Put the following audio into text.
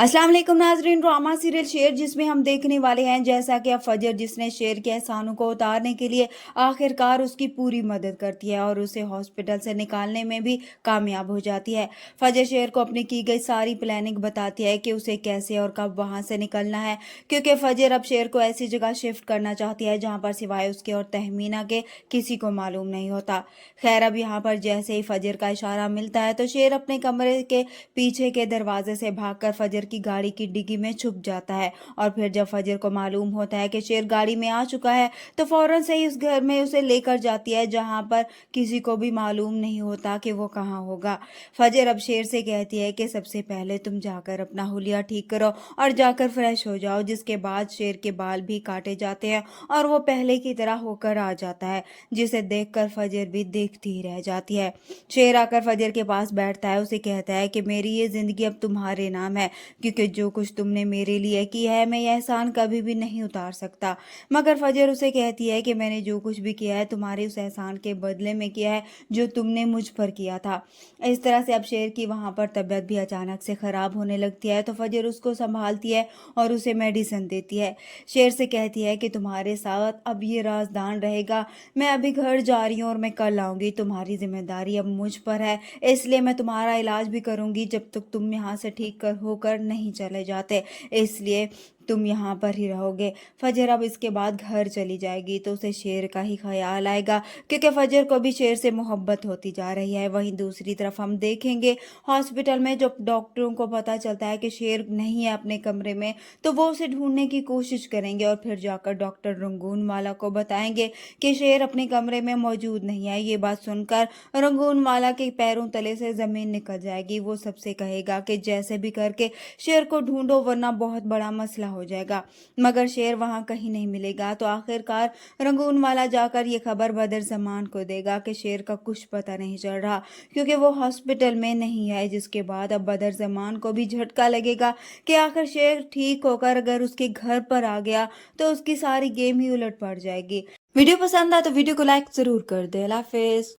अस्सलाम वालेकुम नाजरीन। ड्रामा सीरियल शेर जिसमें हम देखने वाले हैं जैसा कि अब फजर जिसने शेर के एहसानों को उतारने के लिए आखिरकार उसकी पूरी मदद करती है और उसे हॉस्पिटल से निकालने में भी कामयाब हो जाती है। फजर शेर को अपनी की गई सारी प्लानिंग बताती है कि उसे कैसे और कब वहां से निकलना है, क्योंकि फजर अब शेर को ऐसी जगह शिफ्ट करना चाहती है जहां पर सिवाय उसके और तहमीना के किसी को मालूम नहीं होता। खैर, अब यहाँ पर जैसे ही फजर का इशारा मिलता है तो शेर अपने कमरे के पीछे के दरवाजे से भागकर फजर की गाड़ी की डिग्गी में छुप जाता है। और फिर जब फजर को मालूम होता है कि शेर गाड़ी में आ चुका है तो फौरन से ही उस घर में उसे लेकर जाती है जहां पर किसी को भी मालूम नहीं होता कि वो कहाँ होगा। फजर अब शेर से कहती है कि सबसे पहले तुम जाकर अपना हुलिया ठीक करो और जाकर फ्रेश हो जाओ, जिसके बाद शेर के बाल भी काटे जाते हैं और वो पहले की तरह होकर आ जाता है, जिसे देखकर फजर भी देखती ही रह जाती है। शेर आकर फजर के पास बैठता है, उसे कहता है कि मेरी ये जिंदगी अब तुम्हारे नाम है, क्योंकि जो कुछ तुमने मेरे लिए किया है मैं यह एहसान कभी भी नहीं उतार सकता। मगर फजर उसे कहती है कि मैंने जो कुछ भी किया है तुम्हारे उस एहसान के बदले में किया है जो तुमने मुझ पर किया था। इस तरह से अब शेर की वहां पर तबीयत भी अचानक से खराब होने लगती है तो फजर उसको संभालती है और उसे मेडिसिन देती है। शेर से कहती है कि तुम्हारे साथ अब ये राजदान रहेगा, मैं अभी घर जा रही हूँ और मैं कल आऊंगी, तुम्हारी जिम्मेदारी अब मुझ पर है, इसलिए मैं तुम्हारा इलाज भी करूंगी जब तक तुम यहाँ से ठीक कर होकर नहीं चले जाते, इसलिए तुम यहाँ पर ही रहोगे। फजर अब इसके बाद घर चली जाएगी तो उसे शेर का ही ख्याल आएगा, क्योंकि फजर को भी शेर से मोहब्बत होती जा रही है। वहीं दूसरी तरफ हम देखेंगे हॉस्पिटल में जब डॉक्टरों को पता चलता है कि शेर नहीं है अपने कमरे में तो वो उसे ढूंढने की कोशिश करेंगे और फिर जाकर डॉक्टर रंगून वाला को बताएंगे कि शेर अपने कमरे में मौजूद नहीं है। ये बात सुनकर रंगून वाला के पैरों तले से जमीन निकल जाएगी। वो सबसे कहेगा कि जैसे भी करके शेर को ढूंढो वरना बहुत बड़ा मसला हो जाएगा। मगर शेर वहां कहीं नहीं मिलेगा तो आखिरकार रंगून वाला जाकर ये खबर बदर जमान को देगा कि शेर का कुछ पता नहीं चल रहा, क्योंकि वो हॉस्पिटल में नहीं है। जिसके बाद अब बदर जमान को भी झटका लगेगा कि आखिर शेर ठीक होकर अगर उसके घर पर आ गया तो उसकी सारी गेम ही उलट पड़ जाएगी। वीडियो पसंद आए तो वीडियो को लाइक जरूर कर दे। अल्लाह हाफिज।